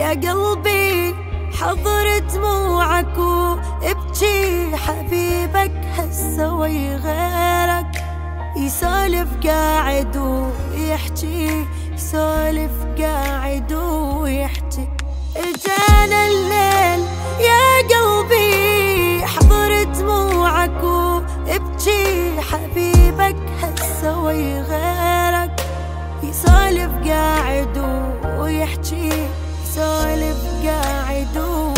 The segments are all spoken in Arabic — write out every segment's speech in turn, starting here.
يا قلبي حضر دموعك وابكي، حبيبك هسه وي غيرك يسولف قاعد ويحكي، يسولف قاعد ويحكي. اجانا الليل يا قلبي حضر دموعك وابكي، حبيبك هسه وي غيرك يسولف قاعد ويحكي، يسولف قاعد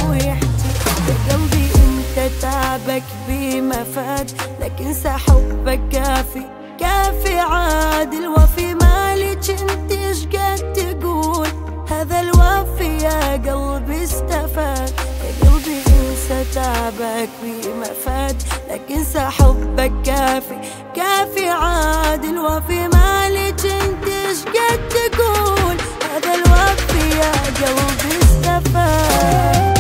ويحكي. يا قلبي انت تعبك بما فات، لكن حبك كافي كافي عاد. الوفي مالك انت ايش قد تقول، هذا الوفي يا قلبي استفاد. يا قلبي انسى تعبك بما فات، لكن حبك كافي كافي عاد. الوفي مالك انت ايش قد تقول، هذا الوفي يا قلبي استفاد.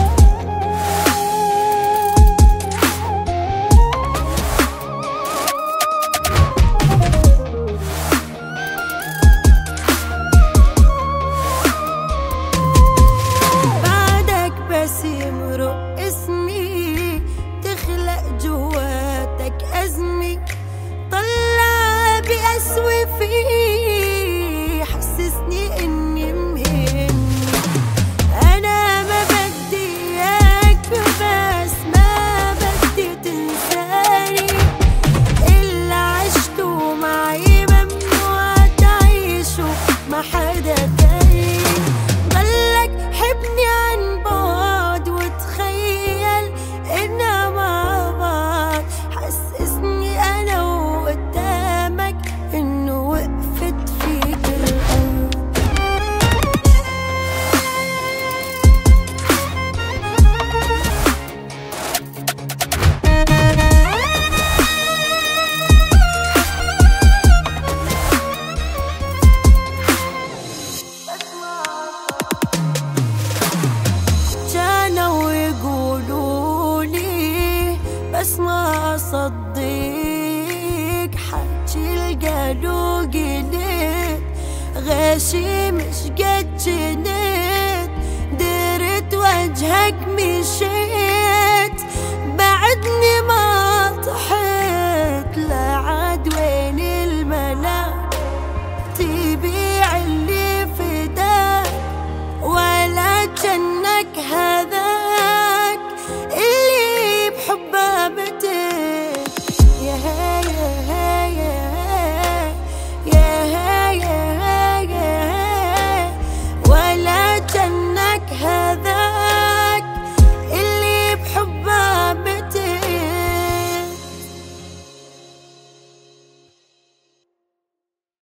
بس يمرق اسمي تخلق جواتك أزمي، طلع بأسوي فيه حسسني إني مهمني. أنا ما بدي إياك بس ما بدي تنساني، إلا عشتوا معي ممنوع تعيشوا مع حدا تاني. ضلك حبني عن بعد وتخيل إنا مع بعض، حسسني أنا وقدامك إنه وقفت فيك الأرض. كانوا يقولولي بس ما أصدق حكي القالوا قلت، غشي مش قد جنت، درت وجهك مشيت.